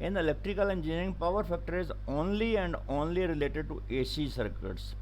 In electrical engineering, power factor is only and only related to AC circuits۔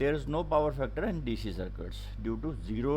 There is no power factor in DC circuits due to zero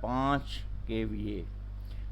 5 kVA۔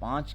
5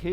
3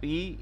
P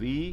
V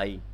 I،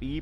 P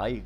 I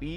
P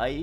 I،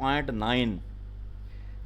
0.9.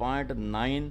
0.9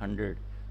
100،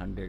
100.